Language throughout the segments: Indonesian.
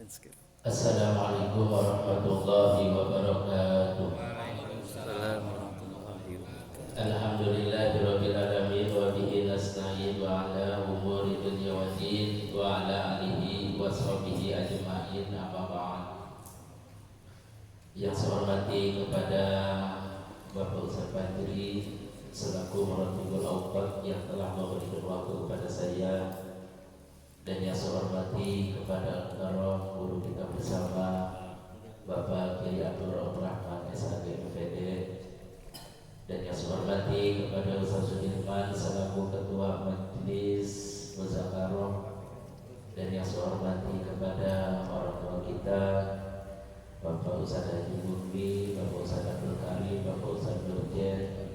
Assalamualaikum warahmatullahi wabarakatuh. Waalaikumsalam warahmatullahi wabarakatuh. Alhamdulillahirabbil alamin wa bihi nasta'in wa ala umuri dunya waddin wa ala alihi wa sahbihi ajma'in amma ba'd. Yang saya hormati kepada Bapak Ustaz Fajri selaku Meratibul Awqaf yang telah memberikan waktu kepada saya, dan yang saya hormati kepada guru kita bersama Bapak Kiai Abdul Rahman SHG MPD, dan yang saya hormati kepada Ustaz Sudirman selaku Ketua Majelis Muzakarah, dan yang saya hormati kepada orang tua kita Bapak Ustaz Haji Bumbi, Bapak Ustaz Abdul Karim, Bapak Ustaz Nurjen,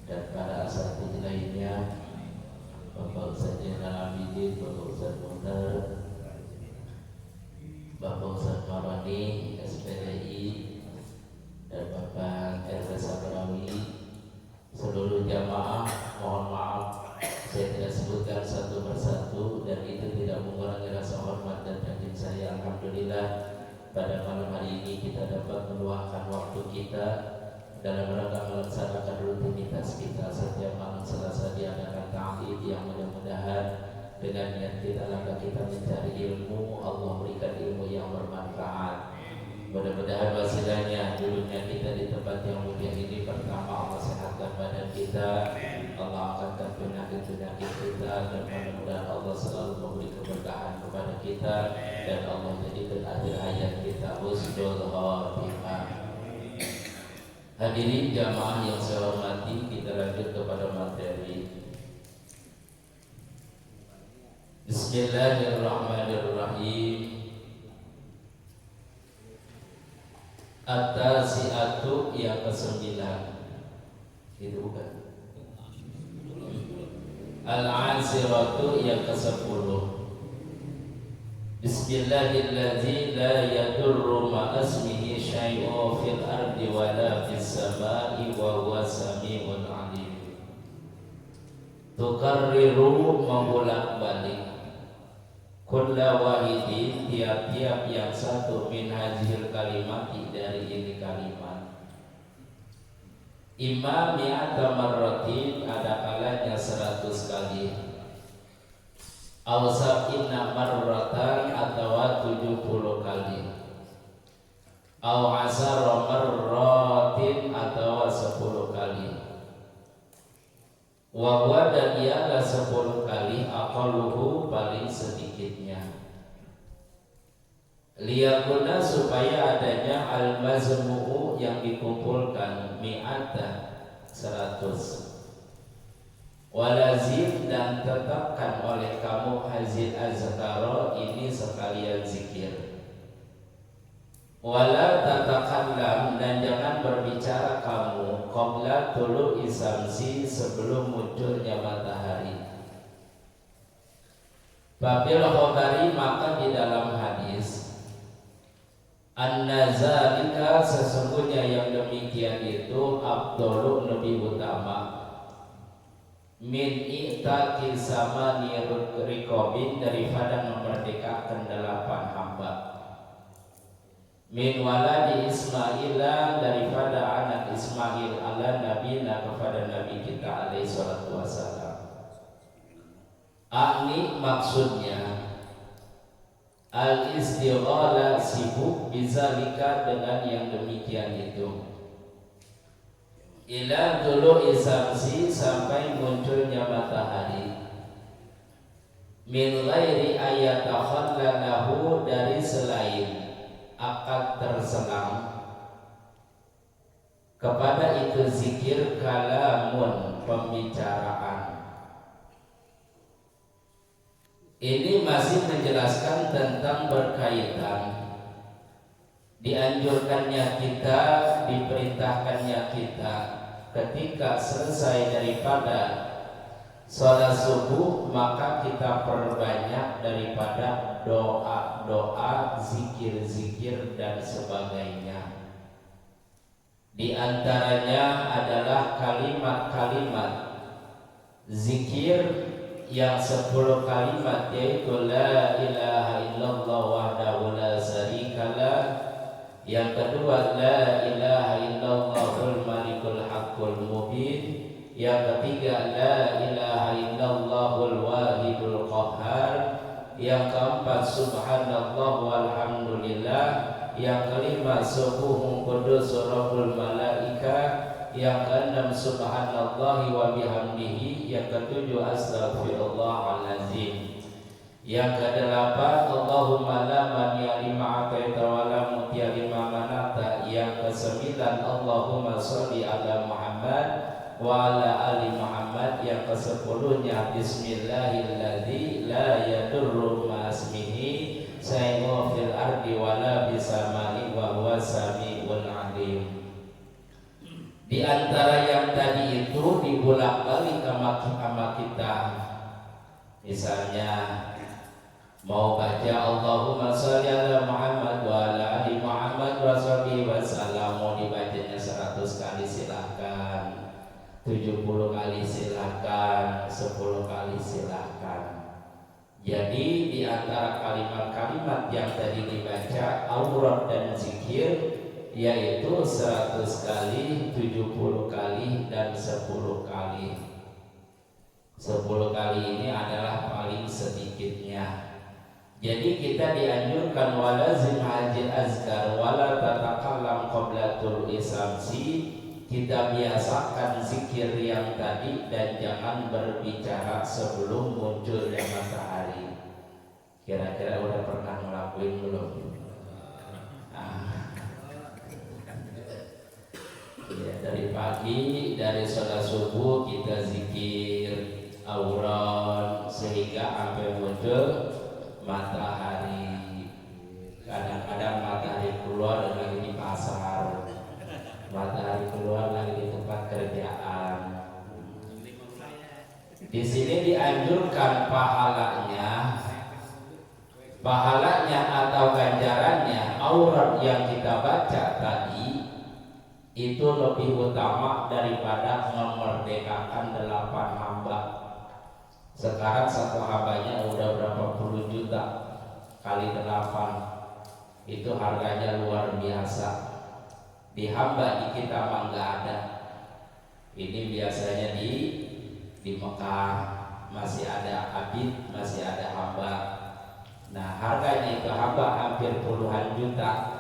dan para asatidz lainnya, Bapak Ustaz Jenderal Abidin, Bapak Ustaz Muntar, Bapak Ustaz Marwani SPDI, dan Bapak RW Sabrawi, seluruh jamaah mohon maaf saya tidak sebutkan satu persatu, dan itu tidak mengurangi rasa hormat dan yakin saya. Alhamdulillah pada malam hari ini kita dapat meluangkan waktu kita dalam rangka melaksanakan rutinitas kita setiap malam Selasa diadakan ta'lim yang mudah-mudahan dengan niat kita langkah kita mencari ilmu, Allah berikan ilmu yang bermanfaat. Mudah-mudahan wasilahnya dulunya kita di tempat yang mulia ini, pertama Allah sehatkan badan kita, Allah angkatkan penyakit-penyakit kita, dan mudah-mudahan Allah selalu memberi keberkahan kepada kita, dan Allah jadikan akhir hayat kita husnul khatimah. Hadirin jamaah yang saya hormati, kita lanjut kepada materi. Bismillahirrahmanirrahim. At-tasi'atu yang ke-9. Itu bukan. Al-'asiratu yang ke-10. Bismillahilladzi la yadurru ma'asmihi syai'un fil ardi wa la fis sama'i wa huwa sami'un 'alim. Tukarriru membolak-balik kulla wahidin tiap-tiap yang satu min hadhil kalimati dari ini kalimat. Imam mi'ata marratin ada kalanya 100 kali. Aw sab'ina marratan atau 70 kali. Aw asara marratin atau 10 kali. Wa huwa dan ialah 10 kali aqalluhu paling sedikitnya. Liyakuna supaya adanya al-mazmu'u yang dikumpulkan mi'ata 100. Walazim dan tetapkan oleh kamu hazil azkara ini sekalian zikir. Wala tatakallam dan jangan berbicara kamu qabla tulu'i syamsi sebelum munculnya matahari. Babil khabari maka di dalam hadis anna zalika sesungguhnya yang demikian itu afdalu lebih utama min i'taqi samani riqabin daripada memerdekakan 8 hamba. Min waladi Ismaila daripada anak Ismail ala nabina kepada nabi kita alaihi salatu wassalam. Akni maksudnya al-istighala sibuk bizalika dengan yang demikian itu. Ila dulu isamsi sampai munculnya matahari. Min ghairi ayatakhallalahu dari selain akan terselang kepada itu zikir kalamun pembicaraan. Ini masih menjelaskan tentang berkaitan dianjurkannya kita, diperintahkannya kita ketika selesai daripada sholat subuh maka kita perbanyak daripada doa-doa, zikir-zikir dan sebagainya. Di antaranya adalah kalimat-kalimat zikir yang 10 kalimat, yaitu la ilaha illallah wahdahu la syarikalah. Yang kedua, la ilaha illallahul malikul haqqul mubin. Yang ketiga, la ilaha illallahul wahidul qahhar. Yang keempat, subhanallah walhamdulillah. Yang kelima, subuhun qudus rabbul malaika. Yang keenam, subhanallahi wa bihamdihi. Yang ketujuh, astaghfirullahalazim. Yang kedelapan, Allahumma la mani'a lima ataita wa la mu'tiya lima manata. Yang kesembilan, Allahumma sholli ala Muhammad wa ala ali Muhammad. Yang kesepuluhnya, bismillahilladzi la yadurru ma'asmihi syai'un fil ardi wa la bisama'i wa huwa sami'un alim. Di antara yang tadi itu dibolak-balik sama kita. Misalnya mau baca Allahumma sholli ala Muhammad wa ala ali Muhammad wa sholli wa sallam, mau dibacanya 100 kali silahkan, 70 kali silahkan, 10 kali silahkan. Jadi di antara kalimat-kalimat yang tadi dibaca aurat dan zikir, yaitu 100 kali, 70 kali, dan 10 kali. 10 kali ini adalah paling sedikitnya. Jadi kita dianjurkan walazim hajil azkar wala tatakallam qablatul isamsi. Kita biasakan zikir yang tadi dan jangan berbicara sebelum munculnya matahari. Kira-kira udah pernah ngelakuin belum? Ya, dari pagi, dari sholat subuh kita zikir aurat sehingga sampai muncul matahari. Kadang-kadang matahari keluar lagi di pasar, matahari keluar lagi di tempat kerjaan. Di sini dianjurkan pahalanya atau ganjarannya aurat yang kita baca tadi itu lebih utama daripada memerdekakan 8 hamba. Sekarang satu hambanya udah berapa puluh juta kali 8, itu harganya luar biasa. Di hamba di kita mah nggak ada. Ini biasanya di Mekah masih ada abid, masih ada hamba. Nah harganya itu hamba hampir puluhan juta,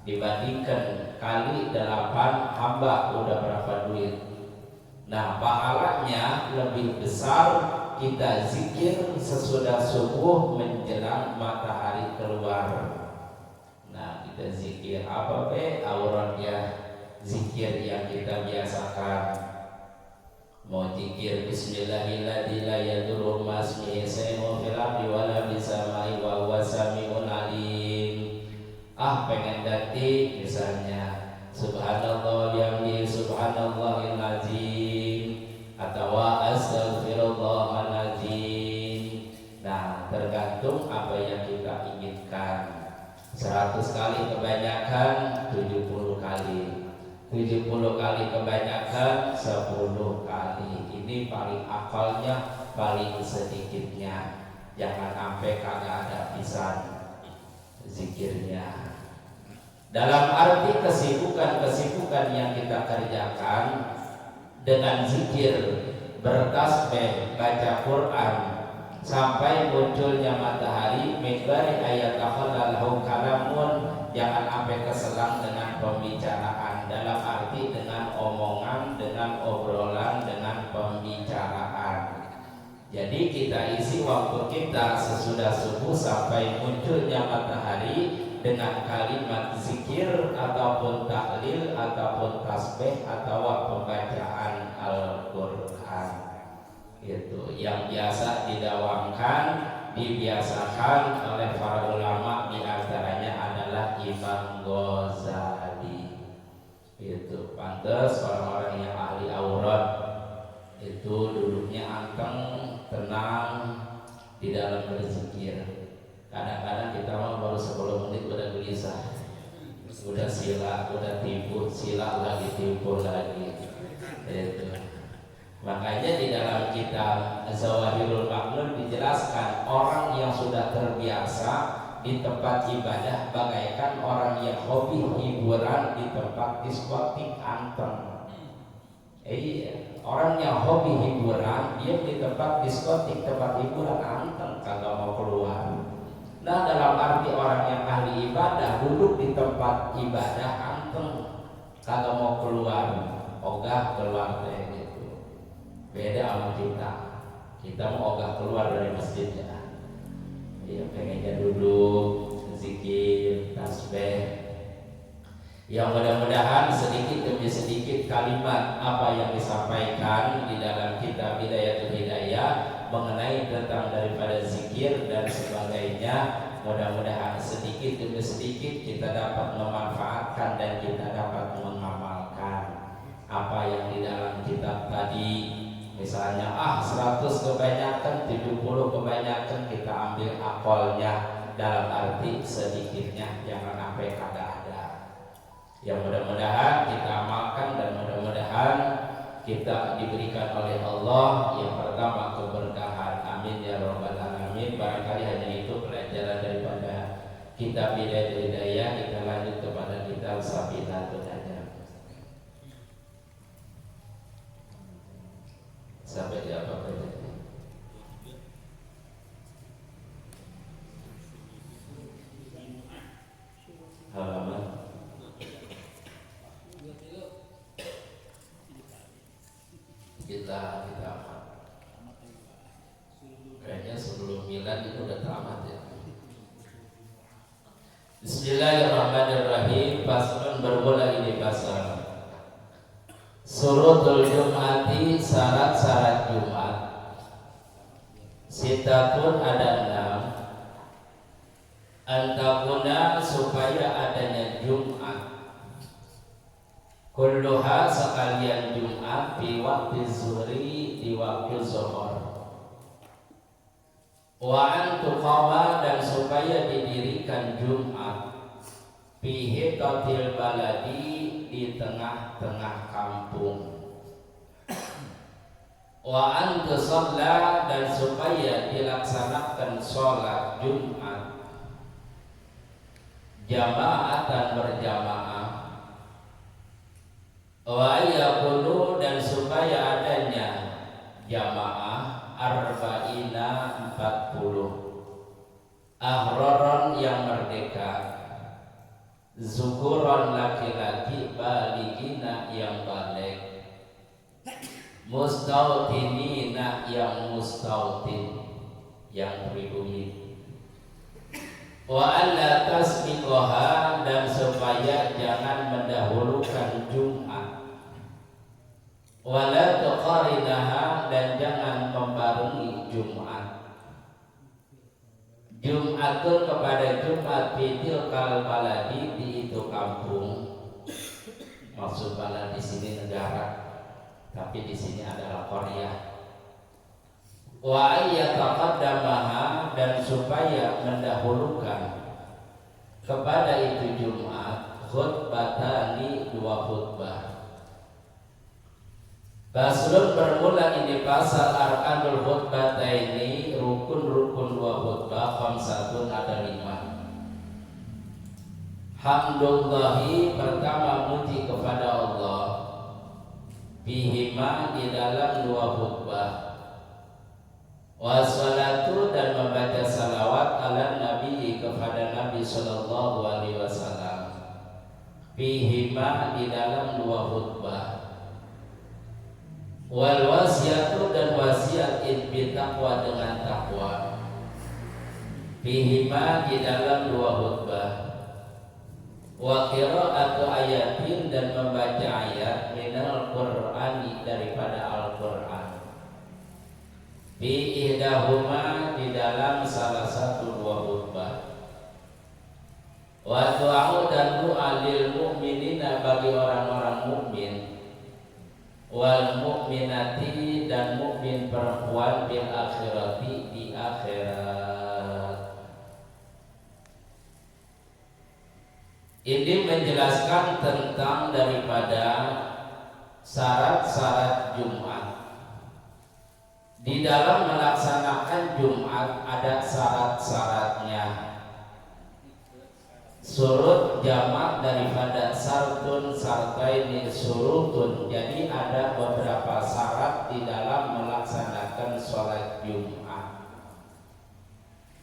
dibandingkan kali 8 hamba udah berapa duit. Nah pahalanya lebih besar kita zikir sesudah subuh menjelang matahari keluar. Nah kita zikir apa auratnya, zikir yang kita biasakan. Mau zikir bismillahirrahmanirrahim la yadurru ma'asmihi syai'un fil ardi wa la bisama'i wa huwa sami'un alim. Pengen ganti misalnya subhanallah bihamdihi subhanallahil azim atau astaghfirullahaladzim. Nah tergantung apa yang kita inginkan. 100 kali kebanyakan, 70 kali, 70 kali kebanyakan, 10 kali. Ini paling akalnya, paling sedikitnya. Jangan sampai kagak ada pisan zikirnya. Dalam arti kesibukan yang kita kerjakan dengan zikir, bertasbih, baca Quran sampai munculnya matahari, mikbari ayat akhalallahu kalamun, jangan sampai keselang dengan pembicaraan. Dalam arti dengan omongan, dengan obrolan, dengan pembicaraan. Jadi kita isi waktu kita sesudah subuh sampai munculnya matahari dengan kalimat zikir ataupun tahlil ataupun tasbih atau pembacaan Al-Quran. Itu yang biasa didawamkan, dibiasakan oleh para ulama, di antaranya adalah Imam Ghazali. Itu pantas orang-orang yang ahli aurat itu duduknya anteng, tenang di dalam berzikir. Kadang-kadang kita mau baru 10 menit udah gelisah, udah sila, udah tipu, sila lagi, tipu lagi. Itu Makanya di dalam kitab Zawahirul Maknun dijelaskan orang yang sudah terbiasa di tempat ibadah bagaikan orang yang hobi hiburan di tempat diskotik anteng. Iya, orang yang hobi hiburan dia di tempat diskotik, tempat hiburan anteng, kagak mau keluar. Nah, dalam arti orang yang ahli ibadah duduk di tempat ibadah anteng, kagak mau keluar, ogah keluar teh gitu. Beda sama kita. Kita mau ogah keluar dari masjid ya. Iya, pengennya duduk, zikir, tasbih. Yang mudah-mudahan sedikit demi sedikit kalimat apa yang disampaikan di dalam kitab Bidayatul Hidayah mengenai tentang daripada zikir dan sebagainya, mudah-mudahan sedikit demi sedikit kita dapat memanfaatkan dan kita dapat mengamalkan apa yang di dalam kitab tadi. Misalnya 100 kebanyakan, 70 kebanyakan, kita ambil akolnya, dalam arti sedikitnya, jangan sampai kagak ada. Yang mudah-mudahan kita amalkan dan mudah-mudahan kita diberikan oleh Allah yang pertama keberkahan. Amin ya rabbal alamin. Barangkali hanya itu pelajaran daripada kitab Bidayatul Hidayah. Kita lanjut kepada kitab Safinatul Najah. Sampai di apa saja? Halaman kita kayaknya sebelum milad itu udah tamat ya. Bismillahirrahmanirrahim. Paslon bermula ini pasal Surutul Jum'ati, syarat-syarat Jumat. Sitatun ada 6. Antakuna supaya adanya Jumat. Kulluha sekalian Jumat di waktu zuhri, di waktu zuhur. Wa antuqama dan supaya didirikan Jumat fihi qatil baladi di tengah-tengah kampung. Wa antusalla dan supaya dilaksanakan sholat Jumat jamaatan berjamaah. Wa yakunu dan supaya adanya jamaah arba'ina 40 ahroron yang merdeka, zukuron laki-laki, baligina yang balik, mustautinina yang mustautin yang pribumi. Wa alla tasbiqoha dan supaya jangan mendahulukan Jumat. Wala tuqarinaha dan jangan membarengi Jumat. Jumatun kepada Jumat fitil kal baladi di itu kampung. Maksud balad di sini negara, tapi di sini adalah Korea. Wa ayyataqaddamaha dan supaya mendahulukan kepada itu Jumat khutbatani 2 khutbah. Faslun bermula ini pasal arkanul khutbataini, rukun-rukun 2 khutbah, khamsatun ada 5. Hamdulillahi pertama muji kepada Allah, bihima di dalam 2 khutbah. Wassalatu dan membaca salawat ala nabi kepada Nabi sallallahu alaihi wasallam, bihima di dalam 2 khutbah. Wal wasiatu dan wasiat bi taqwa dengan takwa, bihima di dalam 2 khutbah. Wa qira'atu ayatin dan membaca ayat minal Qur'ani daripada Al-Qur'an, bi ihdahuma di dalam salah satu 2 khutbah. Wa du'a dan doa lil mu'minina bagi orang-orang mukmin, wal mu'minati dan mukmin perempuan bil akhirati di akhirat. Ini menjelaskan tentang daripada syarat-syarat Jumat. Di dalam melaksanakan Jumat ada syarat-syaratnya. Surut jamak daripada sartun sartaini surutun. Jadi ada beberapa syarat di dalam melaksanakan sholat Jumat.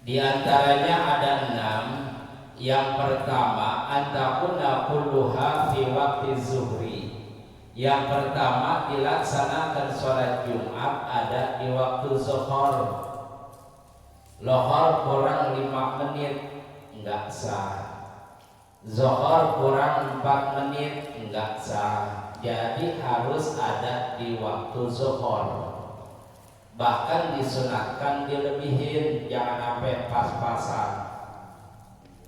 Di antaranya ada 6. Yang pertama, antakuna kulluha fi waqti zuhri. Yang pertama, dilaksanakan sholat Jumat ada di waktu zuhur. Lohor kurang 5 menit enggak sah. Zuhur kurang 4 menit enggak sah. Jadi harus ada di waktu zuhur. Bahkan disunatkan dilebihin, jangan sampai pas-pasan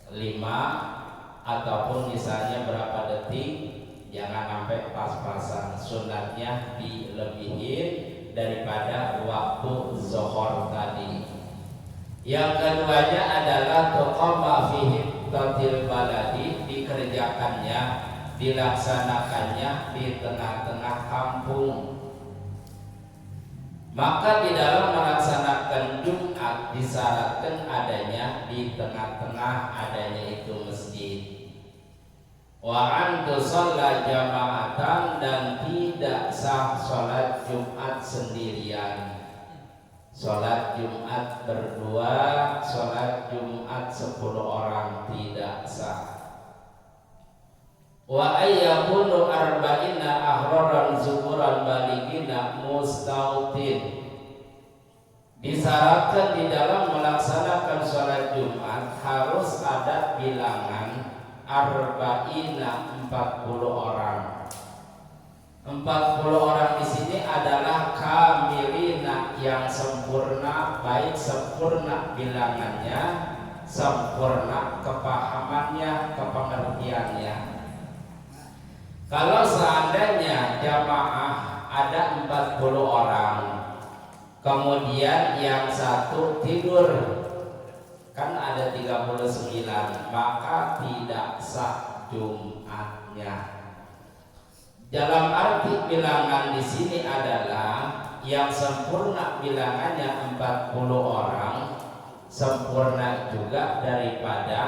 5 ataupun misalnya berapa detik. Jangan sampai pas-pasan, sunatnya dilebihin daripada waktu zuhur tadi. Yang keduanya adalah tuqama fihi tatil baladi, dikerjakannya, dilaksanakannya di tengah-tengah kampung. Maka di dalam melaksanakan Jumat disyaratkan adanya di tengah-tengah, adanya itu masjid. Wa an tusalla jama'atan, dan tidak sah sholat Jumat sendirian. Sholat Jumat berdua, sholat Jumat 10 orang tidak sah. Wa ayyakunu arba'ina ahraran zuburan baligina mustautin. Disyaratkan di dalam melaksanakan sholat Jumat harus ada bilangan arba'ina 40 orang. 40 orang di sini adalah kamilina, yang sempurna, baik sempurna bilangannya, sempurna kepahamannya, kepengertiannya. Kalau seandainya jamaah ada 40 orang, kemudian yang satu tidur, kan ada 39, maka tidak sah Jumatnya. Dalam arti bilangan di sini adalah yang sempurna bilangannya 40 orang, sempurna juga daripada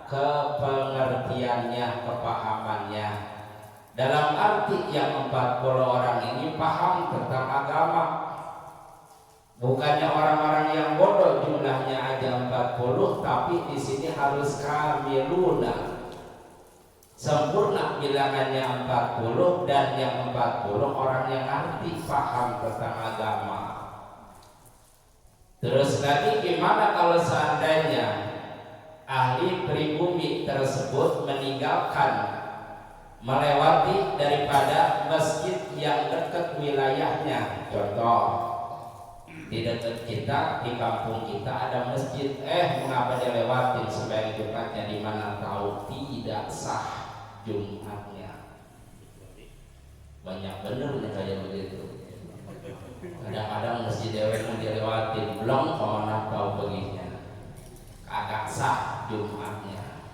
kepengertiannya, kepahamannya. Dalam arti yang 40 orang ini paham tentang agama. Bukannya orang-orang yang bodoh jumlahnya aja 40, tapi di sini harus kamiluna, sempurna bilangannya 40, dan yang 40 orang yang ngerti paham tentang agama. Terus lagi, gimana kalau seandainya ahli pribumi tersebut meninggalkan, melewati daripada masjid yang dekat wilayahnya? Contoh, di dekat kita, di kampung kita ada masjid, mengapa dia lewatin sembahyang Jumatnya di mana tahu? Tidak sah Jumatnya. Banyak bener nih kayak begitu. Kadang-kadang masjid dewek yang dilewatin, belum kemana tahu begini, kagak sah Jumatnya.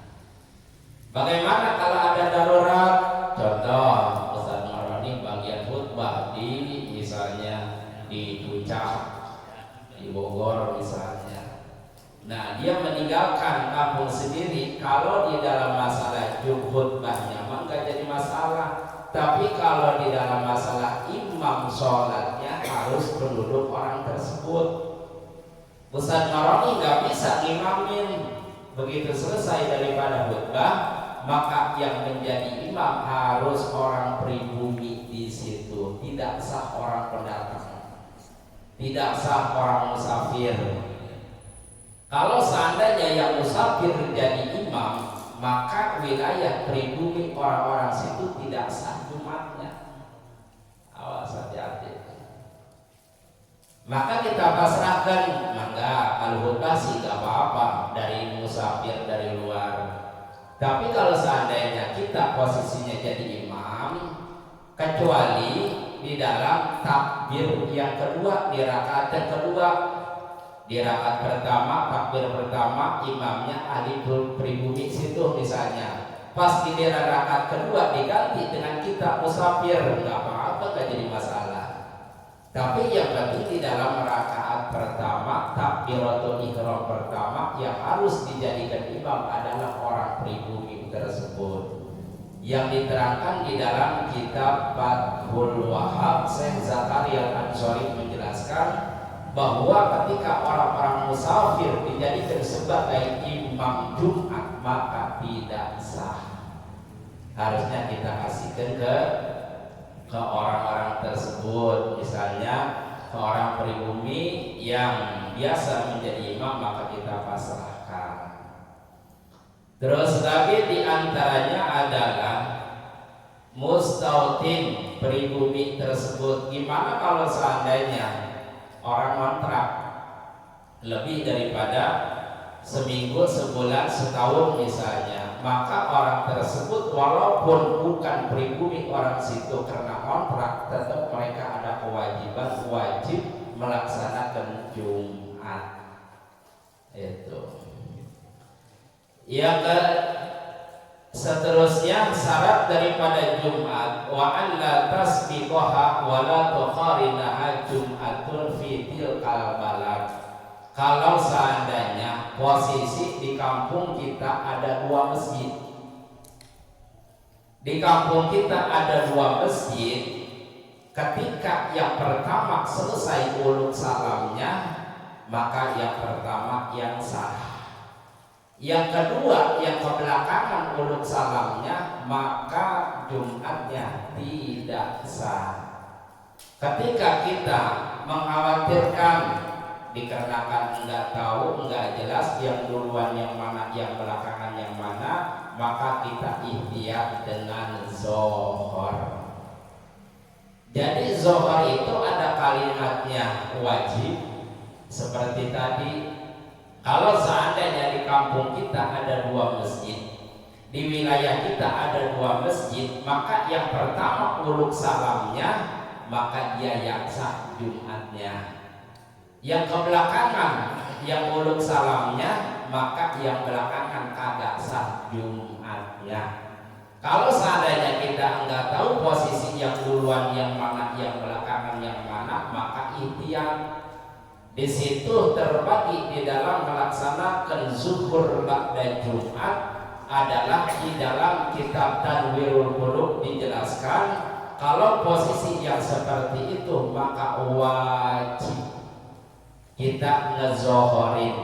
Bagaimana kalau ada darurat? Contoh, Ustaz Maroni bagian khutbah di misalnya di Puncak, di Bogor misalnya. Nah, dia meninggalkan kampung sendiri. Kalau di dalam masalah khutbahnya mah nggak jadi masalah. Tapi kalau di dalam masalah imam sholatnya harus penduduk orang tersebut. Ustaz Maroni nggak bisa ngimamin. Begitu selesai daripada khutbah, maka yang menjadi imam harus orang pribumi di situ. Tidak sah orang pendatang, tidak sah orang musafir. Kalau seandainya yang musafir jadi imam, maka wilayah pribumi orang-orang situ tidak sah Jumatnya. Awas hati-hati. Maka kita pasrahkan, maka kalau khutbah sih gak apa-apa dari musafir dari luar. Tapi kalau seandainya kita posisinya jadi imam, kecuali di dalam takbir yang kedua, di rakaat yang kedua, di rakaat pertama, takbir pertama imamnya ahli pribumi situ misalnya, pas di rakaat kedua diganti dengan kita musafir, nggak apa-apa, nggak jadi masalah. Tapi yang penting di dalam rakaat pertama, takbiratul ihram pertama yang harus dijadikan imam adalah orang pribumi tersebut. Yang diterangkan di dalam kitab Fathul Wahhab, Syekh Zakaria Al-Ansari menjelaskan bahwa ketika orang-orang musafir dijadikan sebagai imam Jumat maka tidak sah. Harusnya kita kasihkan ke orang-orang tersebut, misalnya ke orang pribumi yang biasa menjadi imam maka kita pasrahkan. Terus lagi diantaranya adalah mustautin, pribumi tersebut. Gimana kalau seandainya orang kontrak lebih daripada seminggu, sebulan, setahun misalnya, maka orang tersebut walaupun bukan pribumi orang situ karena kontrak, tetap mereka ada kewajiban wajib melaksanakan Jumat. Itu. Yang seterusnya syarat daripada Jumat wa an la tasbiqaha wa la tuqarinaha Jum'atun fi tilkal balad. Kalau seandainya posisi di kampung kita ada dua masjid, di kampung kita ada dua masjid, ketika yang pertama selesai uluk salamnya, maka yang pertama yang sah. Yang kedua yang kebelakangan uluk salamnya, maka Jumatnya tidak sah. Ketika kita mengkhawatirkan dikarenakan enggak tahu, enggak jelas yang duluan yang mana, yang belakangan yang mana, maka kita ihtiyat dengan zohor. Jadi zohor itu ada kalimatnya wajib seperti tadi. Kalau seandainya di kampung kita ada dua masjid, di wilayah kita ada dua masjid, maka yang pertama uluk salamnya, maka dia yang sah Jumatnya. Yang kebelakangan yang uluk salamnya, maka yang belakangan kagak sah Jumatnya. Kalau seandainya kita enggak tahu posisi yang duluan yang mana, yang belakangan yang mana, maka ihtiyat. Di situ terbagi di dalam melaksanakan zuhur ba'da Jumat adalah di dalam kitab Tanwirul Qulub dijelaskan kalau posisi yang seperti itu maka wajib kita ngezohorin,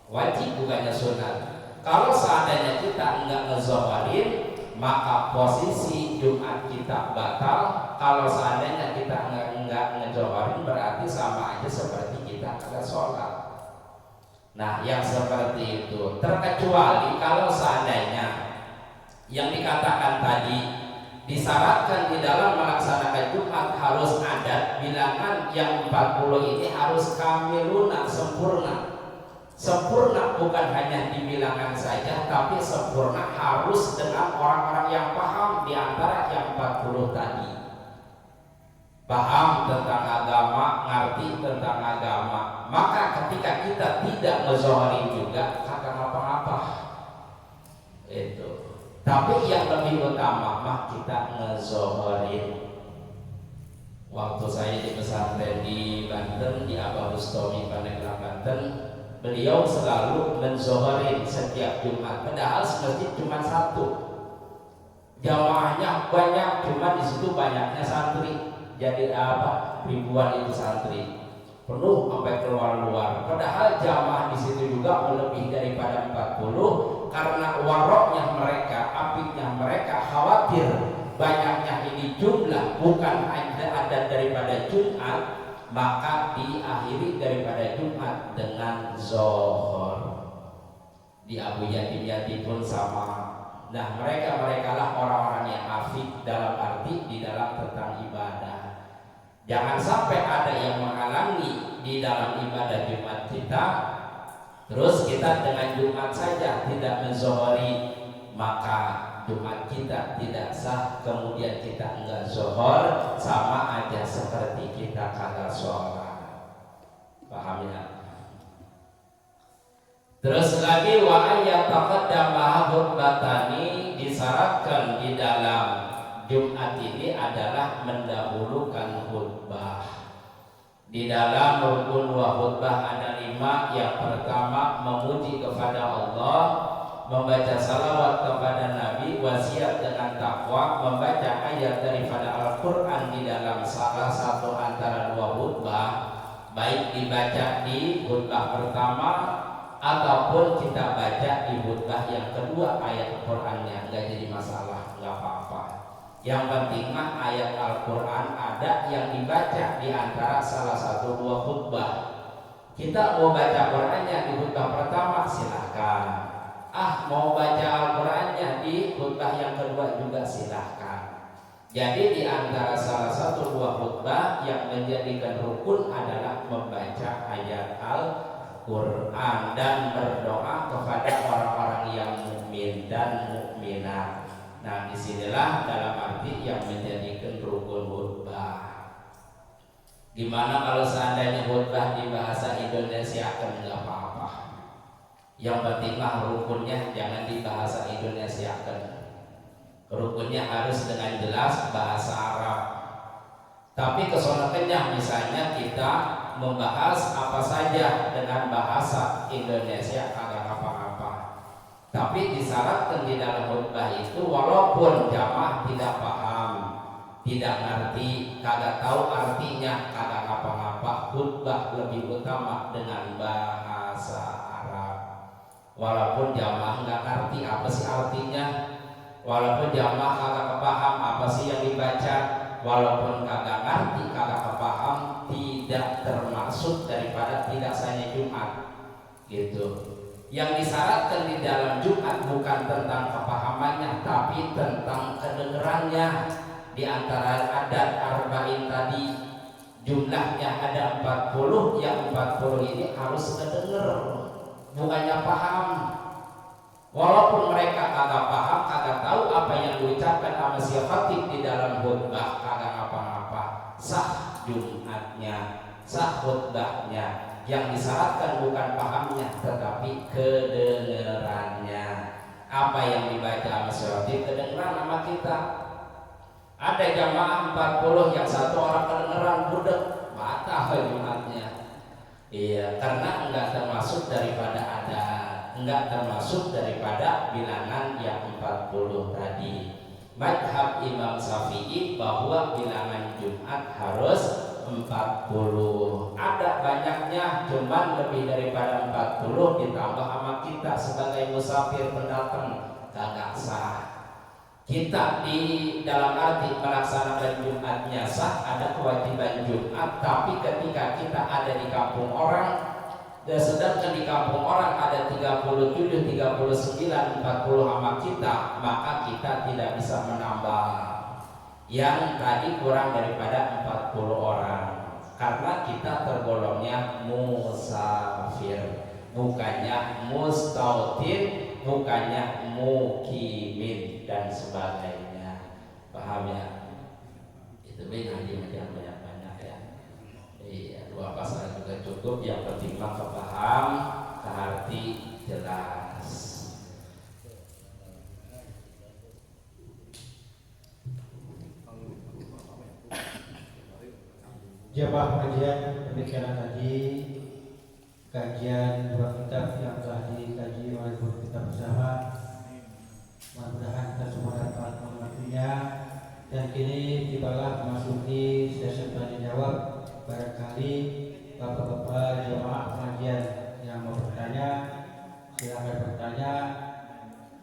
wajib bukannya sunat. Kalau seandainya kita enggak ngezohorin maka posisi Jumat kita batal. Kalau seandainya kita enggak ngezohorin berarti sama aja seperti kita kagak sholat. Nah yang seperti itu terkecuali kalau seandainya yang dikatakan tadi disyaratkan di dalam melaksanakan Jumat harus adat, bilangan yang 40 ini harus kamiluna, sempurna. Sempurna bukan hanya di bilangan saja, tapi sempurna harus dengan orang-orang yang paham di antara yang 40 tadi. Paham tentang agama, ngerti tentang agama. Maka ketika kita tidak ngezohari juga, kagak ngapa-ngapa. Itu. Tapi yang lebih utama mah kita ngezohorin. Waktu saya di pesantren di Banten, di Abah Bustomi Pandeglang Banten, beliau selalu menzohorin setiap Jumat. Padahal masjid cuma satu, jamaahnya banyak, cuma di situ banyaknya santri. Jadi ribuan itu santri, penuh sampai keluar-luar. Padahal jamaah di situ juga lebih daripada 40, karena waroknya mereka, apiknya mereka khawatir banyaknya ini jumlah bukan ada daripada Jumat, maka diakhiri daripada Jumat dengan zohor. Di Abu Yatim pun sama. Nah mereka lah orang-orang yang afik dalam arti di dalam tentang ibadah. Jangan sampai ada yang menghalangi di dalam ibadah Jumat kita, terus kita dengan Jumat saja tidak menzohori, maka Jumat kita tidak sah. Kemudian kita enggak zohor, sama aja seperti kita kagak sholat. Paham ya? Terus lagi wa ayyataqaddama khutbatani, disyaratkan di dalam Jumat ini adalah mendahulukan khutbah. Di dalam rukun dua khutbah ada 5. Yang pertama memuji kepada Allah, membaca salawat kepada Nabi, wasiat dengan takwa, membaca ayat daripada Al-Quran di dalam salah satu antara dua khutbah, baik dibaca di khutbah pertama ataupun kita baca di khutbah yang kedua ayat Al-Qurannya, nggak jadi masalah, nggak apa-apa. Yang penting mah ayat Al-Quran ada yang dibaca di antara salah satu dua khutbah. Kita mau baca Qurannya di khutbah pertama silahkan. Mau baca Al-Qurannya di khutbah yang kedua juga silahkan. Jadi di antara salah satu dua khutbah yang menjadikan rukun adalah membaca ayat Al-Quran dan berdoa kepada orang-orang yang mukmin dan mukminat. Nah, disinilah dalam arti yang menjadikan rukun khutbah. Gimana kalau seandainya khutbah di bahasa Indonesia kan nggak apa-apa. Yang penting mah rukunnya jangan di bahasa Indonesia kan. Rukunnya harus dengan jelas bahasa Arab. Tapi kesonakannya misalnya kita membahas apa saja dengan bahasa Indonesia kagak apa-apa. Tapi disyaratkan di dalam khutbah itu walaupun jamaah tidak paham, tidak ngerti, kagak tahu artinya, kagak apa-apa, khutbah lebih utama dengan bahasa Arab. Walaupun jamaah nggak ngerti apa sih artinya, walaupun jamaah kagak paham apa sih yang dibaca, walaupun kagak ngerti, kagak paham, tidak termasuk daripada tidak sahnya Jumat, gitu. Yang disyaratkan di dalam Jumat bukan tentang kepahamannya, tapi tentang kedengarannya. Di antara adat arba'in tadi jumlahnya ada 40, yang 40 ini harus kedengar, bukannya paham. Walaupun mereka kagak paham, kagak tahu apa yang diucapkan sama si khatib di dalam khutbah, kagak apa-apa, sah Jumatnya, sah khutbahnya. Yang disyaratkan bukan pahamnya tetapi kedengarannya. Apa yang dibaca sama si khatib kedengaran sama kita. Ada jamaah 40 yang satu orang kedengaran budek, batal Jumatnya. Iya, karena enggak termasuk daripada enggak termasuk daripada bilangan yang 40 tadi. Madhab Imam Syafi'i bahwa bilangan Jumat harus 40. Ada banyaknya, cuman lebih daripada 40 ditambah sama kita sebagai musafir pendatang kagak sah. Kita di dalam arti melaksanakan Jumatnya sah, ada kewajiban Jumat, tapi ketika kita ada di kampung orang, dan sedangkan di kampung orang ada 37, 39, 40 sama kita, maka kita tidak bisa menambah yang tadi kurang daripada 40 orang, karena kita tergolongnya musafir, bukannya mustautin, bukannya mukimin dan sebagainya. Paham ya? Itu ngaji macam banyak ya. Iya, 2 pasal juga cukup, yang penting mah kepaham, kearti jelas. Jamaah kajian demikian tadi kajian 2 kitab yang telah dikaji oleh guru kita bersama. Mudah-mudahan kita semua dapat mengertinya. Dan kini tibalah memasuki sesi tanya jawab. Barangkali bapak-bapak jamaah pengajian yang mau bertanya, silakan bertanya.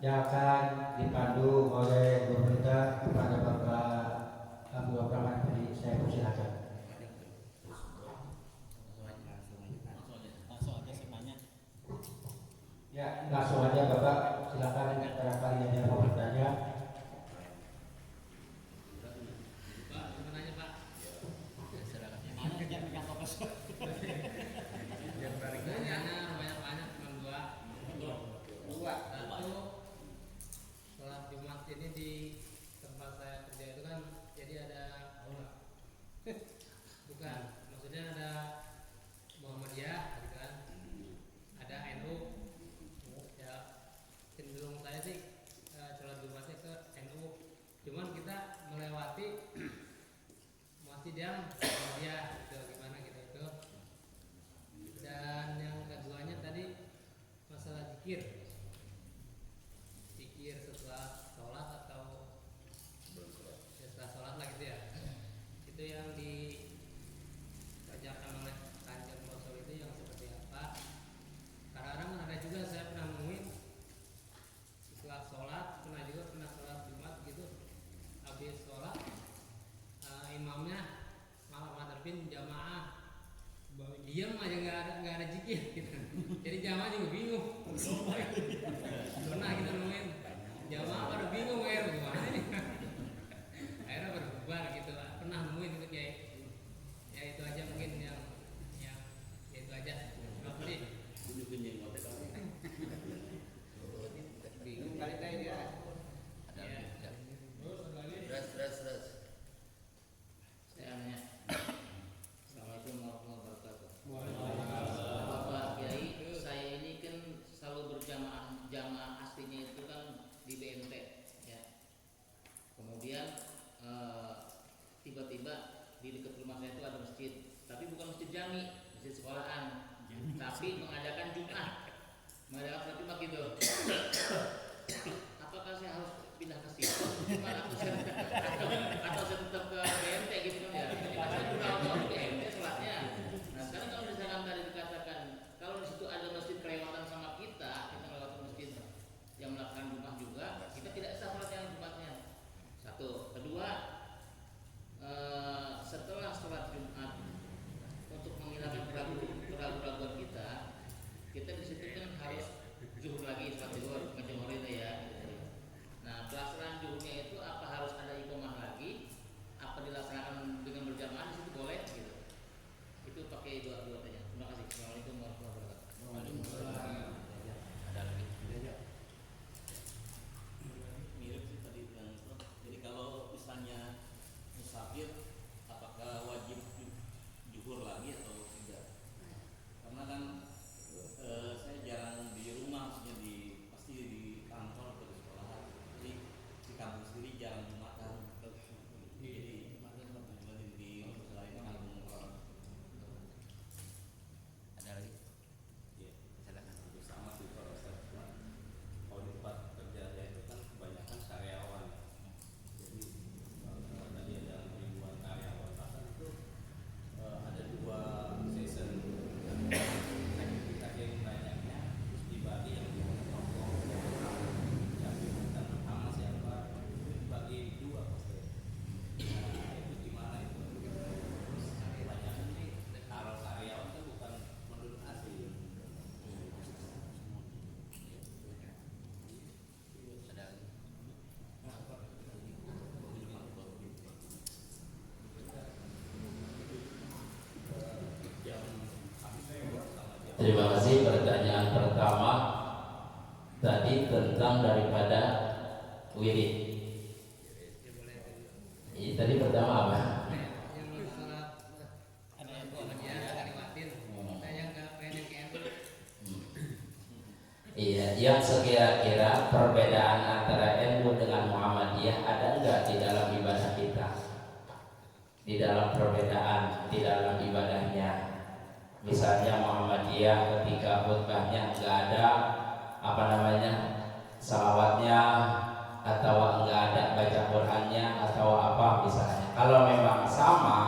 Yang akan dipandu oleh guru kita kepada Bapak Abdul Rahman. Saya persilakan. Ya, langsung aja Bapak, silakan barangkali yang mau bertanya. zikir setelah sholat atau setelah sholat lah gitu ya. Itu yang diajarkan oleh Kanjeng Rasul itu yang seperti apa? Kadang-kadang ada juga saya pernah nemuin setelah sholat, pernah sholat Jumat gitu, habis sholat imamnya malah ngadepin jamaah diam aja, nggak ada zikir gitu. Jadi jamaah juga bingung. Pernah kita nemuin jamaah pada bingung gimana nih. Akhirnya berbubar gitu lah. Pernah nemuin itu kayak ya itu aja mungkin yang ya itu aja. Terima kasih. Bingung kali tadi dia. Terus. Saya nanya. Assalamualaikum warahmatullahi wabarakatuh. Bapak Kiai, saya ini kan selalu jamaah aslinya itu kan di BMT, ya. Kemudian tiba-tiba di dekat rumah saya itu ada masjid, tapi bukan masjid jami, masjid sekolahan, tapi mengadakan Jumat, mengadakan Jumat gitu. Apakah saya harus pindah ke situ? Atau saya tetap ke BMT gitu kan ya? Jadi saya tahu BMT sholatnya. Nah sekarang kalau misalkan tadi dikatakan kalau di situ ada masjid kelewatan sama kita melewati masjid yang melakukan Jumat juga, kita tidak sah sholat yang Jumatnya. Satu, kedua, setelah sholat Jumat untuk menghilangkan keraguan kita di situ kan harus zuhur lagi, sholat zuhur, menjemur itu ya. Nah pelaksanaan zuhurnya itu apa harus ada iqamah lagi? Apa dilaksanakan dengan berjamaah di situ boleh gitu? Itu pakai dua tanya. Terima kasih. Assalamualaikum warahmatullahi wabarakatuh. Waalaikumsalam. Ada lagi? Mirip sih tadi bilang itu. Jadi kalau misalnya musafir, apakah wajib zuhur lagi atau tidak? Karena kan saya jarang di rumah, maksudnya pasti di kantor atau di sekolah. Jadi di kampung sendiri jarang jumatan. Jadi di selain kampung orang. Ada lagi? Ya, Silakan. itu sama sih kalau saya bilang. Kalau di tempat kerja saya itu kan kebanyakan karyawan. Jadi tadi ada ribuan karyawan, bahkan itu ada 2 season. Kita yang banyaknya terus dibagi yang kelompok yang bukan sama siapa itu dibagi 2 pasti. Nah, itu gimana itu? Terus kebanyakan nih taruh karyawan itu bukan penduduk asli. Ada lagi? Terima kasih. Pertanyaan pertama tadi tentang daripada wirid. Tadi pertama apa? Yang masalah Muhammadiyah lewatin, kita yang nggak pengen ke NU. Iya, yang sekira-kira perbedaan antara NU dengan Muhammadiyah ada enggak di dalam ibadah kita? Di dalam perbedaan, di dalam ibadahnya. Misalnya Muhammadiyah ketika khutbahnya enggak ada salawatnya, atau enggak ada baca Qur'annya atau apa misalnya. Kalau memang sama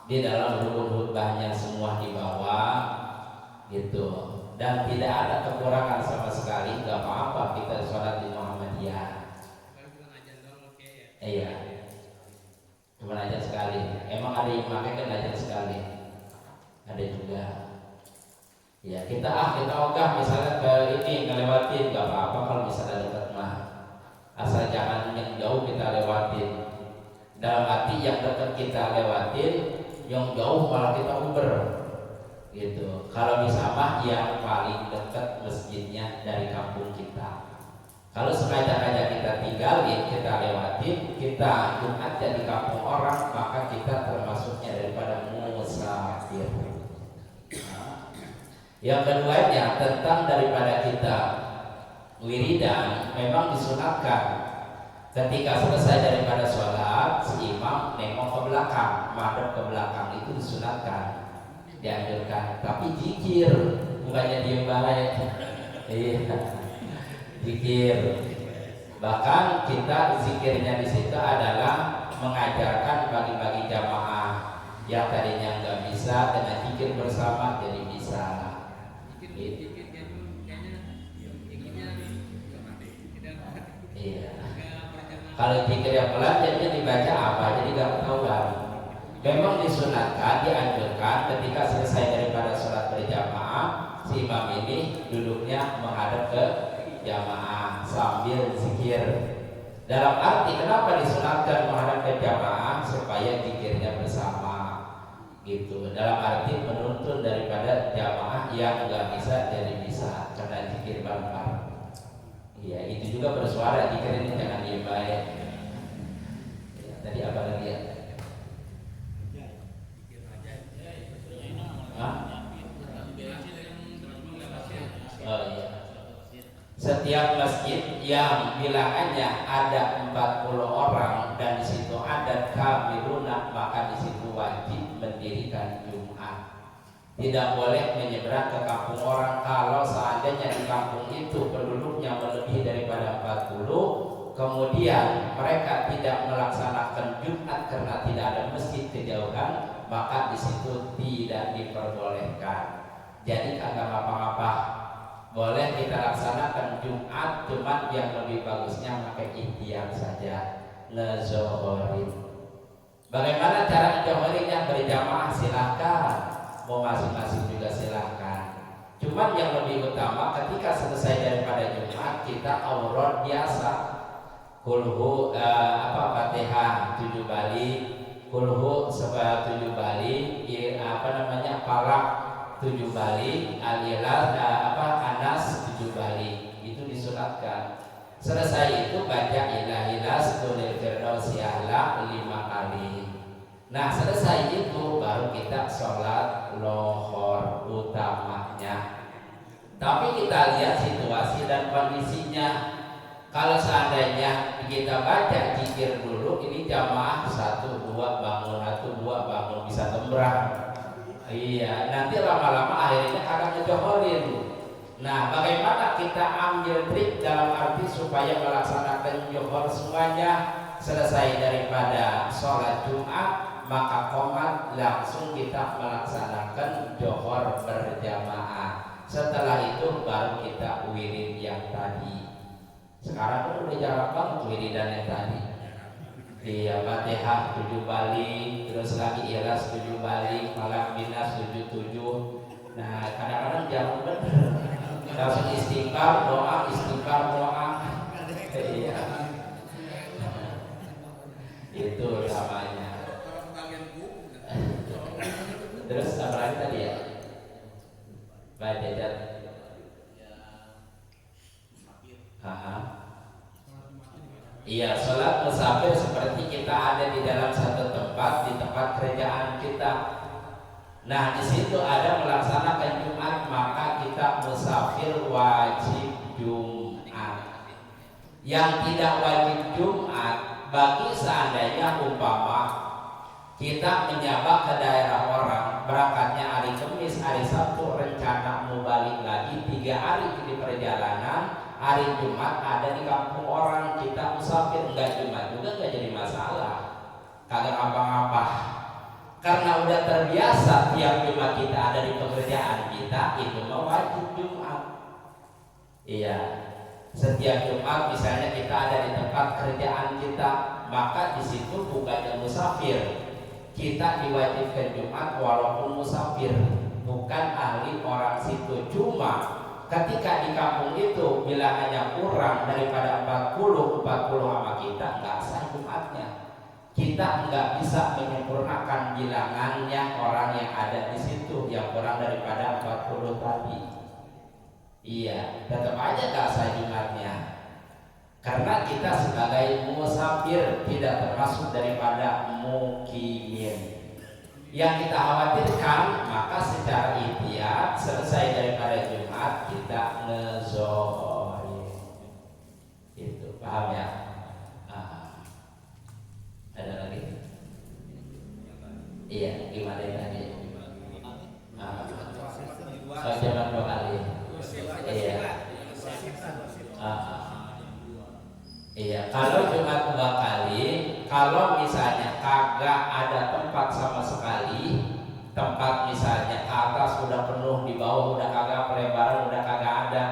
di dalam rukun khutbahnya semua dibawa gitu, dan tidak ada kekurangan sama sekali, nggak apa-apa kita sholat di Muhammadiyah. Kalau cuma ajan doang oke ya. Iya, cuma aja sekali. Emang ada yang pakai kan aja sekali, ada juga. Ya kita ogah misalnya ke ini ngelewatin, nggak apa-apa kalau misalnya dekat mah, asal jangan yang jauh kita lewatin. Dalam arti yang dekat kita lewatin, yang jauh malah kita uber gitu. Kalau bisa mah yang paling dekat masjidnya dari kampung kita. Kalau sengaja kita tinggalin, kita lewatin, kita Jumat di kampung orang, maka kita termasuknya daripada musafir. Yang keduanya tentang daripada kita wiridan, memang disunatkan ketika selesai daripada sholat si imam nengok ke belakang, madep ke belakang, itu disunatkan, dianjurkan. Tapi zikir bukannya diem balai, Iya, zikir. Bahkan kita zikirnya di situ adalah mengajarkan bagi-bagi jamaah yang tadinya nggak bisa dengan zikir bersama jadi bisa. Iya. Kalau zikir yang pelan jadinya dibaca apa? Jadi nggak ketahuan. Memang disunatkan, dianjurkan ketika selesai daripada sholat berjamaah, si imam ini duduknya menghadap ke jamaah sambil zikir. Dalam arti kenapa disunatkan menghadap ke jamaah? Supaya zikirnya bersama gitu. Dalam arti menuntun daripada jamaah yang nggak bisa jadi bisa karena zikir bareng-bareng. Iya, itu juga bersuara zikir ini jangan diem baik. Ya, tadi apa lagi ya? Oh iya. Setiap masjid yang bilangannya ada 40 orang dan di situ ada kamiluna, maka di situ wajib mendirikan Jumat. Tidak boleh menyeberang ke kampung orang. Kalau seandainya di kampung itu penduduknya melebihi daripada 40, kemudian mereka tidak melaksanakan Jumat karena tidak ada masjid kejauhan, maka di situ tidak diperbolehkan. Jadi kagak ngapa-ngapa, boleh kita laksanakan Jumat, cuman yang lebih bagusnya pakai ikhtiar saja, ngezohorin. Bagaimana cara ngezohorinnya? Berjamaah silahkan, mau masing-masing juga silahkan. Cuman yang lebih utama ketika selesai daripada Jumat kita aurat biasa, kulhu Fatihah 7 bali, kulhu 7 bali, palak 7 bali, al-ilah Anas 7 bali. Itu disunatkan. Selesai itu baca ilahilas tulil firdausi a'la 5 kali. Nah selesai itu baru kita sholat lohor utamanya. Tapi kita lihat situasi dan kondisinya. Kalau seandainya kita baca zikir dulu, ini jamaah 1, 2 bangun, 1, 2 bangun, bisa tembrang. Iya, nanti lama-lama akhirnya akan ngejoholin. Nah, bagaimana kita ambil trik dalam arti supaya melaksanakan johor semuanya? Selesai daripada sholat Jumat, maka qomat langsung kita melaksanakan johor berjamaah. Setelah itu baru kita wirid yang tadi. Sekarang kan udah jarang banget wiridan yang tadi. Iya, Fatihah 7 bali, terus lagi Ikhlas 7 bali, Falaq Binas 7. Nah, kadang-kadang jarang bener. Langsung istighfar, doa. Iya. Itu namanya. Terus apa lagi tadi ya? Baik, jajan. Iya, sholat musafir seperti kita ada di dalam satu tempat, di tempat kerjaan kita. Nah, di situ ada melaksanakan Jumat, maka kita musafir wajib Jumat. Yang tidak wajib Jumat, bagi seandainya umpama kita menyabak ke daerah orang, berangkatnya hari Kamis, hari Sabtu, rencana mau balik lagi 3 hari di perjalanan. Hari Jumat ada di kampung orang, kita musafir, enggak Jumat juga enggak jadi masalah, kagak apa-apa. Karena udah terbiasa tiap Jumat kita ada di pekerjaan kita, itu mah wajib Jumat. Iya, setiap Jumat misalnya kita ada di tempat kerjaan kita, maka di situ bukannya musafir, kita diwajibkan Jumat walaupun musafir, bukan ahli orang situ. Cuma ketika di kampung itu bilangannya kurang daripada 40 sama kita, nggak sah Jumatnya. Kita nggak bisa menyempurnakan bilangannya orang yang ada di situ yang kurang daripada 40 tadi. Iya, tetap aja nggak sah Jumatnya. Karena kita sebagai musafir tidak termasuk daripada mukimin. Yang kita khawatirkan, maka secara ikhtiar selesai daripada Jumat kita ngezohir. Itu paham ya? Ada lagi? Iya, gimana tadi? Jangan 2 kali. Iya. Iya, kalau Jumat 2 kali, kalau misalnya kagak ada tempat sama sekali, tempat misalnya ke atas sudah penuh, di bawah udah kagak, pelebaran udah kagak ada,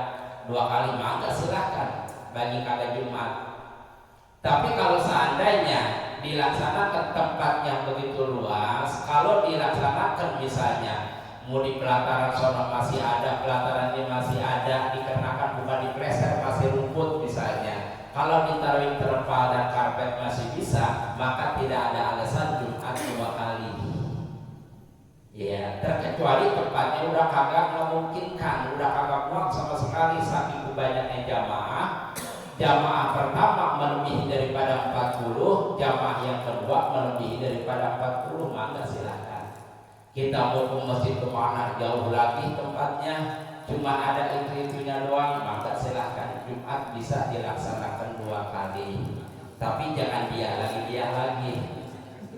2 kali maka silahkan bagi kagak Jumat. Tapi kalau seandainya dilaksanakan tempat yang begitu luas, kalau dilaksanakan misalnya mau di pelataran sono masih ada, pelataran ini masih ada, dikarenakan bukan di pleser masih rumput misalnya. Kalau ditaruh terpal dan karpet masih bisa, maka tidak ada alasan Jumat 2 kali. Ya, terkecuali tempatnya udah kagak memungkinkan, udah kagak muat sama sekali saking banyaknya jamaah. Jamaah pertama melebihi daripada 40, jamaah yang kedua melebihi daripada 40, maka silakan. Kita mau ke masjid kemana jauh lagi tempatnya, cuma ada itu-itunya doang, maka silahkan Jumat bisa dilaksanakan 2 kali. Tapi jangan dia lagi.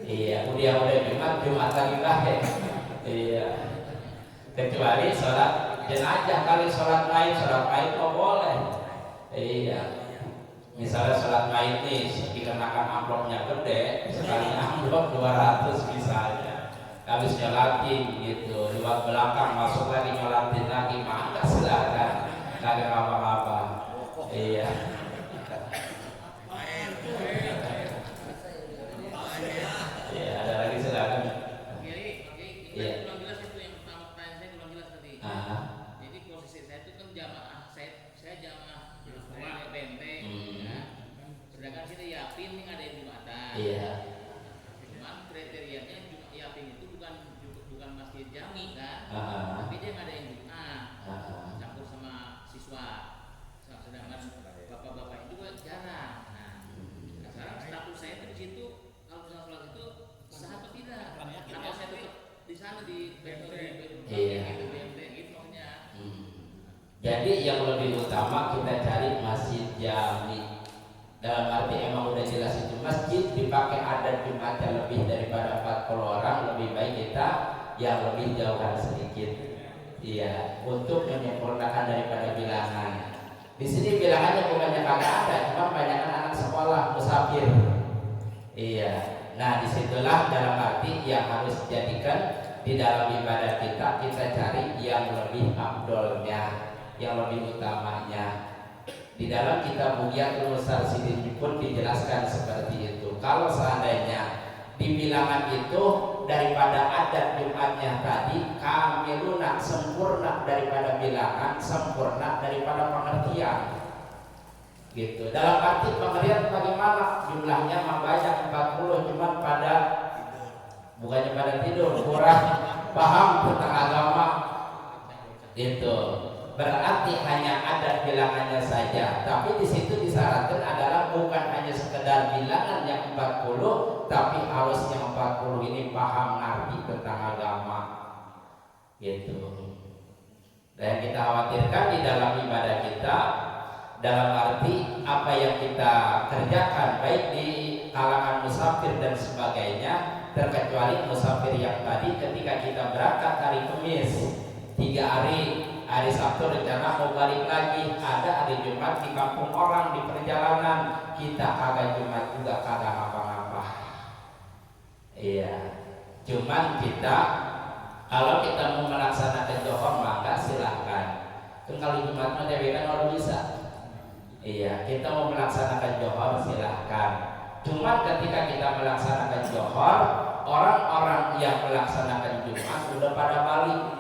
Iya, udah Jumat lagi lahir. Iya. Kecuali sholat jenazah kali, sholat maid oh boleh. Iya. Misalnya sholat maid nih dikenakan amplopnya gede, sekali amplop 200 misalnya. Habis nyolatin gitu, lewat belakang masuk lagi nyolatin lagi, maka silakan, kagak apa-apa. Iya. Iya, ada lagi silakan. Iya. Belum jelas itu yang pertama pertanyaan saya belum jelas tadi. Jadi posisi saya itu kan jamaah, saya jamaah benteng, ya. Sedangkan kita yakin nih ada yang Jumatan. Iya. Cuman kriterianya yakin itu bukan masjid jami kan, tapi dia ada yang Jumat, campur sama siswa. Sedangkan bapak-bapak itu juga jarang. Nah sekarang status saya itu di situ, kalau misalnya sholat itu sah atau tidak? Atau saya tetap di sana di benteng gitu maksudnya. Jadi yang lebih utama kita cari masjid jami. Dalam arti emang udah jelas itu masjid dipakai adat Jumat yang lebih daripada 40 orang, lebih baik kita yang lebih jauhkan sedikit. Iya, untuk menyempurnakan daripada bilangan. Di sini bilangannya bukannya kagak ada, cuma banyak anak sekolah musafir. Iya. Nah, disitulah dalam arti yang harus dijadikan di dalam ibadah kita cari yang lebih afdolnya, yang lebih utamanya. Di dalam kitab Bughyatul Mustarsyidin pun dijelaskan seperti itu. Kalau seandainya di bilangan itu daripada adat Jumatnya tadi kamiluna, sempurna daripada bilangan, sempurna daripada pengertian. Gitu. Dalam arti pengertian bagaimana? Jumlahnya banyak 40, cuma pada bukannya pada tidur, kurang paham tentang agama. Itu berarti hanya adat bilangannya saja, tapi di situ disyaratkan adalah bukan hanya sekedar bilangan yang 40, tapi harus yang 40 ini paham ngerti tentang agama. Gitu. Dan kita khawatirkan di dalam ibadah kita, dalam arti apa yang kita kerjakan baik di kalangan musafir dan sebagainya, terkecuali musafir yang tadi ketika kita berangkat hari Kamis 3 hari Sabtu rencana mau balik lagi, ada hari Jumat di kampung orang di perjalanan, kita kagak Jumat juga kagak apa-apa. Iya, cuman kita kalau kita mau melaksanakan johor maka silahkan. Kan kalau Jumat mah kan orang bisa. Iya, kita mau melaksanakan johor silahkan. Cuman ketika kita melaksanakan johor, orang-orang yang melaksanakan Jumat sudah pada balik.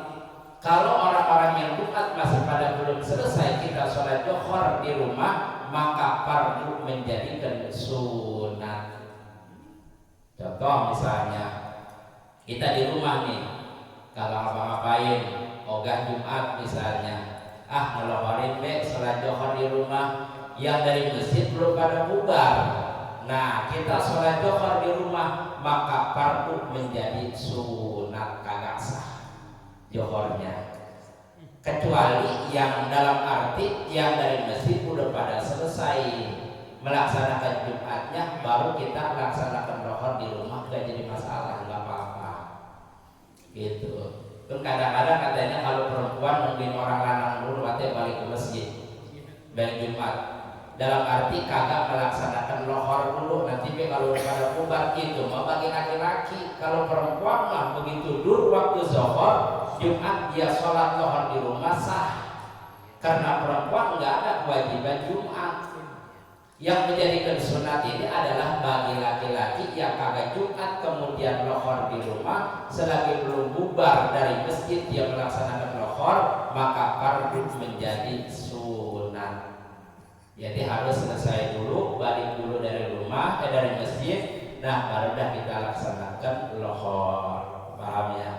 Kalau orang-orang yang Jumat masih pada belum selesai kita sholat johor di rumah, maka fardu menjadikan sunat. Contoh misalnya kita di rumah nih, kalau ngapa-ngapain, ogah Jumat misalnya, ngelohorin sholat johor di rumah, yang dari masjid belum pada bubar. Nah kita sholat johor di rumah, maka fardu menjadi sunat, kagak sah johornya, kecuali yang dalam arti yang dari masjid udah pada selesai melaksanakan Jumatnya, baru kita laksanakan johor di rumah, gak jadi masalah, gak apa-apa. Gitu. Kan kadang-kadang katanya kalau perempuan nungguin orang lanang dulu, katanya balik ke masjid balik Jumat. dalam arti kagak melaksanakan lohor dulu. Nanti kalau pada bubar itu mau bagi laki-laki. Kalau perempuan mah begitu dulu waktu zuhur Jumat dia sholat lohor di rumah sah, karena perempuan nggak ada kewajiban Jumat. Yang menjadikan sunat ini adalah bagi laki-laki yang kagak Jumat kemudian lohor di rumah, selagi belum bubar dari masjid dia melaksanakan lohor, maka fardu menjadi sunat. Jadi harus selesai dulu, balik dulu dari rumah, dari masjid, nah baru dah kita laksanakan lohor. Paham ya?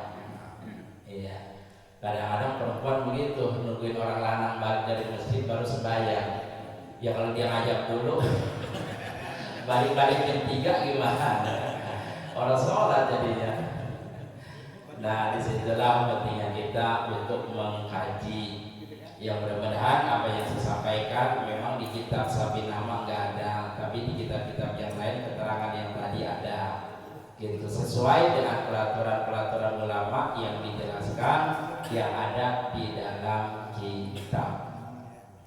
Iya. Kadang-kadang perempuan begitu, nungguin orang lanang balik dari masjid baru sembahyang. Ya kalau dia ngajak dulu balik-balik jam 3 gimana? Orang sholat jadinya. Nah disitulah pentingnya kita untuk mengkaji. Yang mudah-mudahan apa yang saya sampaikan memang di kitab Sabinama nggak ada, tapi di kitab-kitab yang lain keterangan yang tadi ada. Gitu, sesuai dengan peraturan-peraturan ulama yang dijelaskan yang ada di dalam kitab.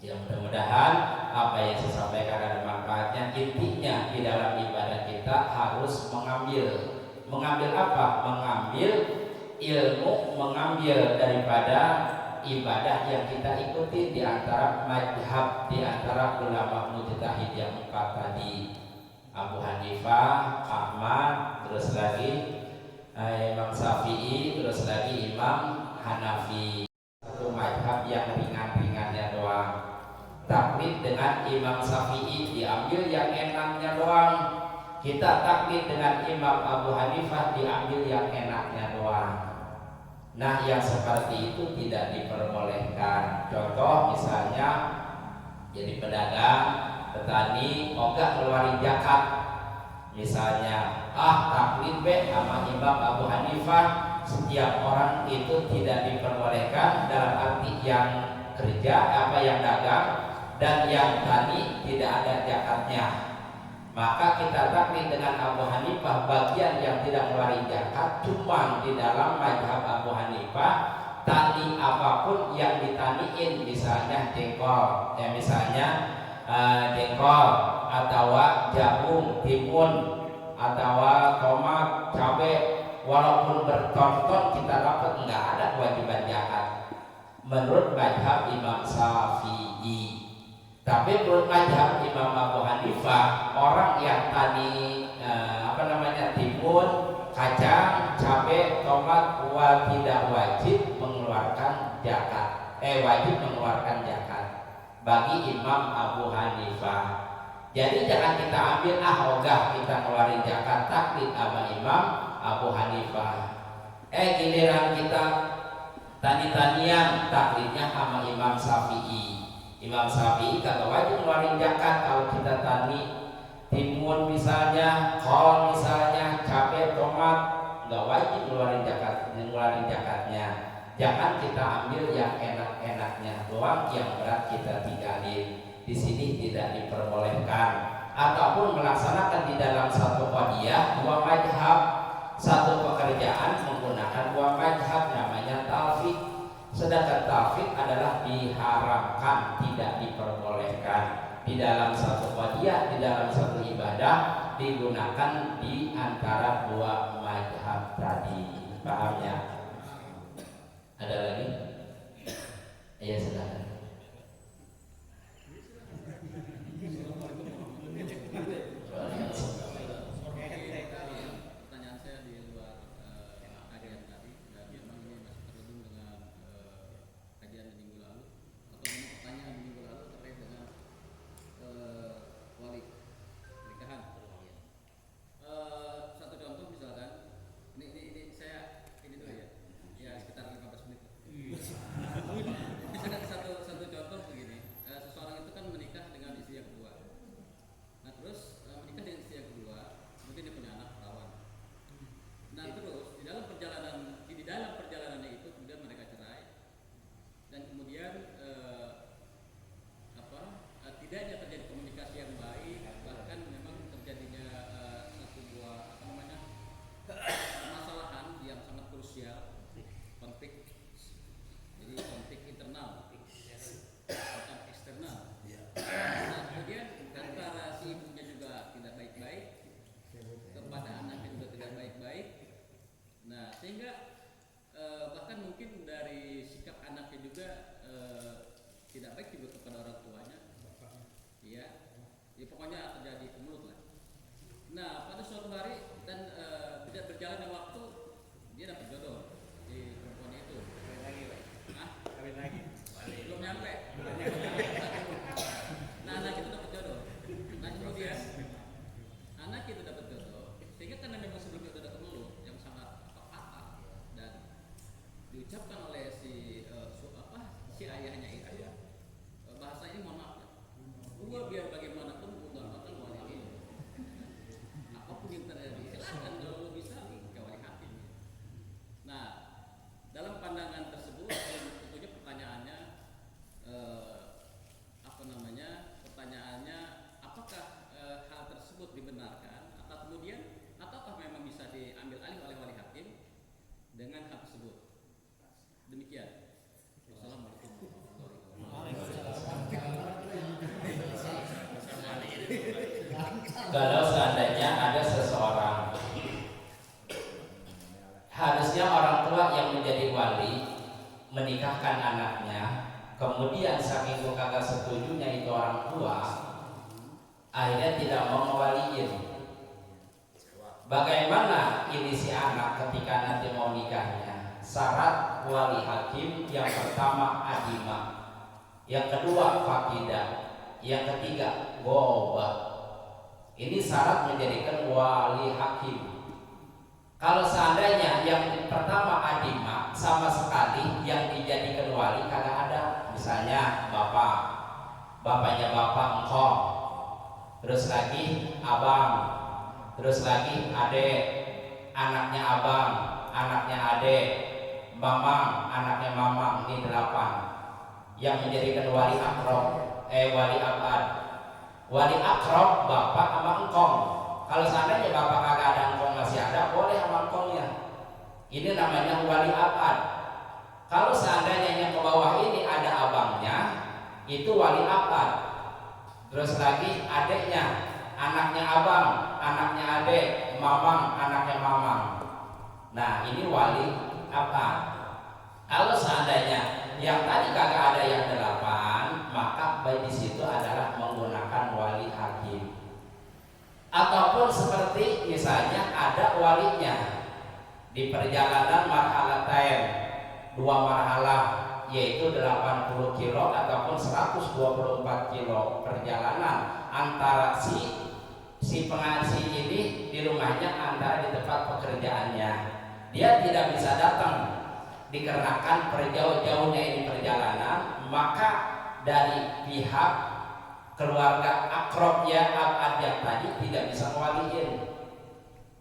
Yang mudah-mudahan apa yang saya sampaikan ada manfaatnya. Intinya di dalam ibadah kita harus mengambil apa? Mengambil ilmu, mengambil daripada ibadah yang kita ikuti di antara mazhab, di antara ulama mujtahid yang 4 tadi, Abu Hanifah, Ahmad, terus lagi Imam Syafi'i, terus lagi Imam Hanafi. Satu mazhab yang ringan-ringannya doang. Taklid dengan Imam Syafi'i diambil yang enaknya doang. Kita taklid dengan Imam Abu Hanifah diambil yang enaknya doang. Nah yang seperti itu tidak diperbolehkan. Contoh misalnya jadi pedagang, petani, ogah ngeluarin zakat. Misalnya taklid sama Imam Abu Hanifah, setiap orang itu tidak diperbolehkan dalam arti yang kerja yang dagang dan yang tani tidak ada zakatnya. Maka kita taklid dengan Abu Hanifah bagian yang tidak mengeluarkan zakat cuma di dalam mazhab Abu Hanifah tani apapun yang ditaniin, misalnya jengkol, misalnya jengkol atau jagung, timun atau tomat, cabai, walaupun berton-ton kita dapat nggak ada kewajiban zakat menurut mazhab Imam Syafi'i. Tapi menurut mazhab Imam Abu Hanifah, orang yang tani timun, kacang, cabai, tomat tidak wajib mengeluarkan zakat. Wajib mengeluarkan zakat bagi Imam Abu Hanifah. Jadi jangan kita ambil ogah kita ngeluarin zakat taklid sama Imam Abu Hanifah. Giliran kita tani-tanian taklidnya sama Imam Syafi'i. Imam Syafi'i kagak wajib ngeluarin zakat kalau kita tani timun misalnya, kol misalnya, cabai, tomat, nggak wajib ngeluarin zakatnya. Jangan kita ambil yang enak-enaknya doang, yang berat kita tinggalin. Di sini tidak diperbolehkan. Ataupun melaksanakan di dalam satu qadiyah 2 mazhab, satu pekerjaan menggunakan 2 mazhab, namanya talfiq. Sedangkan talfiq adalah diharamkan, tidak diperbolehkan. Di dalam satu qadiyah, di dalam satu ibadah digunakan di antara 2 mazhab tadi. Paham ya? Ada lagi? Iya silakan. Pertanyaan saya di luar kajian tadi, dan memang ini masih terhubung dengan kajian di minggu lalu atau pertanyaan di minggu lalu terkait dengan wali pernikahan. Satu contoh misalkan, ini saya ini dulu ya sekitar 15 menit. Misalkan satu pokoknya terjadi kemelut lah. Nah pada suatu hari dan tidak berjalannya waktu dia dapat jodoh di perempuan itu. Kawin lagi. Belum nyampe. Nah anak itu dapat jodoh. Nah kemudian anak itu dapat jodoh sehingga karena memang sebelumnya itu ada kemelut yang sangat fatal dan diucapkan oleh si ayahnya itu bahasa ini mohon maaf ya, gua biar bagaimanapun gua gak bakal wali ini, apapun yang terjadi silakan kalau lu bisa ke wali hakim. Nah dalam pandangan tersebut tentunya pertanyaannya pertanyaannya apakah hal tersebut dibenarkan atau kemudian ataukah memang bisa diambil alih oleh wali hakim dengan hal tersebut. Demikian. Wassalamualaikum warahmatullahi wabarakatuh. Kalau seandainya ada seseorang, harusnya orang tua yang menjadi wali menikahkan anaknya, kemudian saking kagak setujunya itu orang tua, akhirnya tidak mau ngewaliin. Bagaimana ini si anak ketika nanti mau nikahnya? Syarat wali hakim yang pertama adima, yang kedua fakidah, yang ketiga gobah. Ini syarat menjadikan wali hakim. Kalau seandainya yang pertama adima sama sekali yang dijadikan wali kagak ada, misalnya bapaknya bapak engkong, terus lagi abang, terus lagi adek, anaknya abang, anaknya adek, mamang, anaknya mamang, ini 8 yang menjadikan wali akrob, wali abad. Wali akrob bapak sama engkong. Kalau seandainya bapak kagak ada, engkong masih ada, boleh sama engkongnya. Ini namanya wali abad. Kalau seandainya yang ke bawah ini ada abangnya, itu wali abad. Terus lagi adeknya, anaknya abang, anaknya adek, mamang, anaknya mamang. Nah ini wali abad. Kalau seandainya yang tadi kagak ada yang 8, maka baik di situ adalah menggunakan wali hakim. Ataupun seperti misalnya ada walinya di perjalanan marhalatain, 2 marhalah, yaitu 80 kilo ataupun 124 kilo perjalanan antara si pengaji ini di rumahnya antara di tempat pekerjaannya. Dia tidak bisa datang dikarenakan perjauh-jauhnya ini perjalanan, maka dari pihak keluarga akrobnya abad yang tadi tidak bisa mewaliin.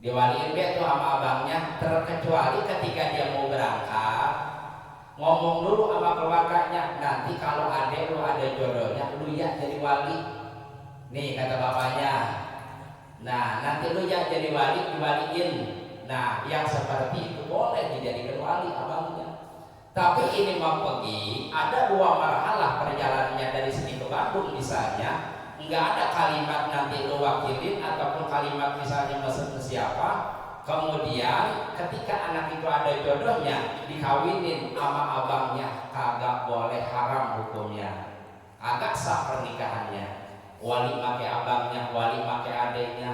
Diwaliin dia tuh sama abangnya, terkecuali ketika dia mau berangkat ngomong dulu sama keluarganya, nanti kalau adek lu ada jodohnya lu ya jadi wali nih kata bapaknya. Nah nanti lu ya jadi wali, diwaliin. Nah yang seperti itu boleh dijadikan wali abangnya. Tapi ini mau pergi ada 2 marhalah perjalanannya dari sini ke Bandung misalnya, nggak ada kalimat nanti lu wakilin ataupun kalimat misalnya mesen ke siapa. Kemudian ketika anak itu ada jodohnya dikawinin sama abangnya, kagak boleh, haram hukumnya, agak sah pernikahannya. Wali make abangnya, wali make adeknya.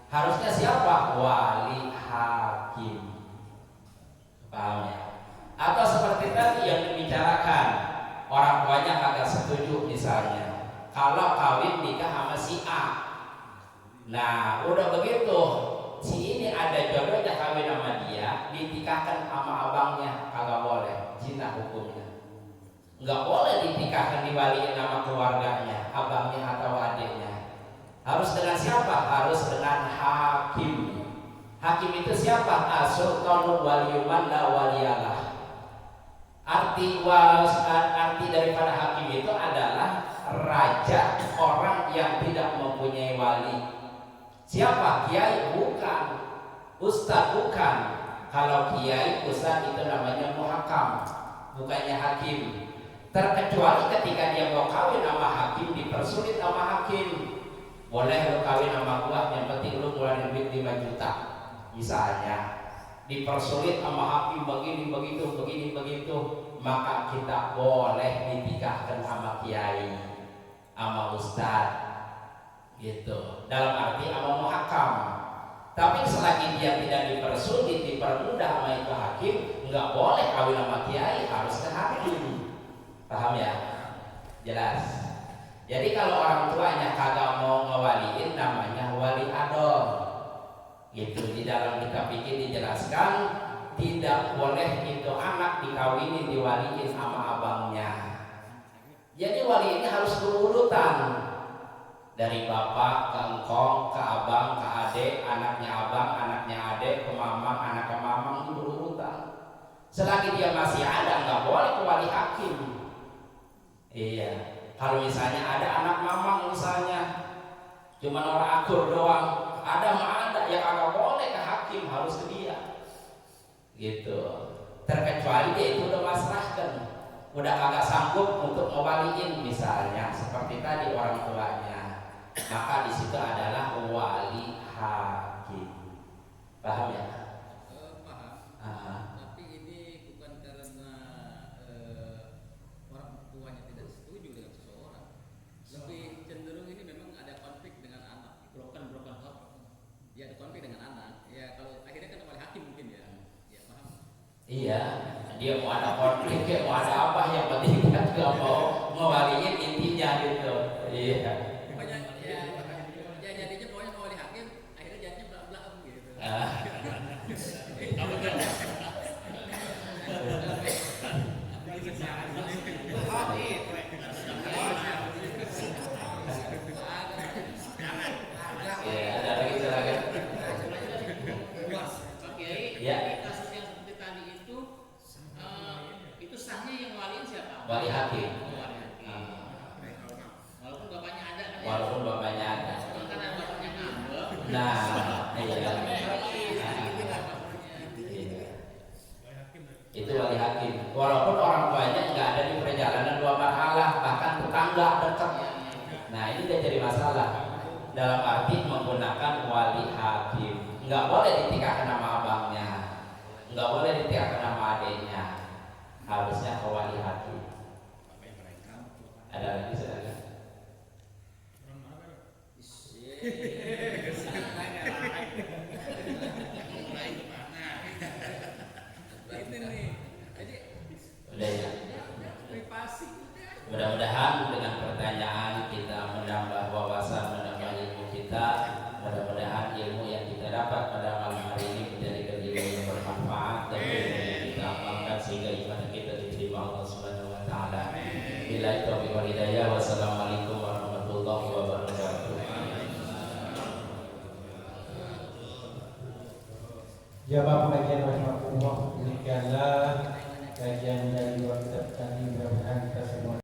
Harusnya siapa? Wali hakim. Paham ya? Atau seperti tadi yang dibicarakan, orang tuanya kagak setuju misalnya, kalau kawin nikah sama si A. Nah udah begitu, si ini ada jodohnya kawin sama dia, dinikahkan sama abangnya, kagak boleh, zina hukumnya. Nggak boleh dinikahkan, diwaliin sama keluarganya, abangnya atau adiknya. Harus dengan siapa? Harus dengan hakim. Hakim itu siapa? As-sultanu waliyuman la waliyalah. Arti daripada hakim itu adalah raja, orang yang tidak mempunyai wali. Siapa? Kiai? Bukan. Ustadz? Bukan. Kalau kiai, ustadz itu namanya muhakam, bukannya hakim. Terkecuali ketika dia mau kawin sama hakim, dipersulit sama hakim. Boleh lu kawin sama gua, yang penting lu ngeluarin duit 5 juta misalnya. Dipersulit sama hakim begini begitu, maka kita boleh dinikahkan sama kiai, sama ustadz. gitu. Dalam arti ama muhakam. Tapi selagi dia tidak dipersulit, dipermudah sama itu hakim, nggak boleh kawin sama kiai, harus ke hakim. Paham ya? Jelas. Jadi kalau orang tuanya kagak mau ngewaliin, namanya wali adon. Gitu. Di dalam kitab fikih dijelaskan tidak boleh itu anak dikawinin, diwaliin sama abangnya. Jadi wali ini harus berurutan. Dari bapak ke engkong, ke abang, ke adik, anaknya abang, anaknya adik, ke mamang, anak ke mamang, itu berurutan. Selagi dia masih ada, nggak boleh ke wali hakim. Iya. Kalau misalnya ada anak mamang misalnya, cuma orang akur doang, ada mah ada, ya kagak boleh ke hakim, harus ke dia. Gitu. Terkecuali dia itu udah masrahkan, udah kagak sanggup untuk ngewaliin misalnya, seperti tadi orang tuanya. Maka di situ adalah wali hakim. Paham ya? Paham. Tapi ini bukan karena orang tuanya tidak setuju dengan seseorang. Lebih cenderung ini memang ada konflik dengan anak. Broken heart. Ya ada konflik dengan anak. Ya kalau akhirnya kan wali hakim mungkin ya. Ya paham. Iya. Dia mau ada konflik, mau ada apa, yang penting dia nggak mau ngewaliin intinya gitu. Iya. Jadinya pokoknya mau wali hakim, akhirnya jadinya belak-belak gitu. Ya, ada lagi silakan. Pak Kiai, Ya. kasus yang seperti tadi itu sahnya yang waliin siapa? Wali hakim. Wali hakim. Walaupun bapaknya ada kan ya? Walaupun bapaknya ada. Kan ada bapaknya ngambek. Nah, iya. Itu wali hakim. Walaupun orang tuanya nggak ada di perjalanan 2 marhalah, bahkan tetangga dekat. Nah, ini udah jadi masalah. Dalam arti menggunakan wali hakim. Nggak boleh ditikahkan nama abangnya, nggak boleh ditikahkan nama adiknya. Harusnya ke wali hakim. Ada lagi silakan. Udah ya. Mudah-mudahan dengan pertanyaan kita menambah wawasan, menambah ilmu kita. Mudah-mudahan ilmu yang kita dapat pada malam hari ini menjadi ilmu yang bermanfaat dan ilmu yang kita amalkan sehingga ibadah kita diterima Allah Subhanahu wa taala. Billahi taufiq wal hidayah. Wassalamualaikum warahmatullahi wabarakatuh. Jamaah pengajian rahmatullah, demikianlah kajian dari waktu tadi, mudah-mudahan kita semua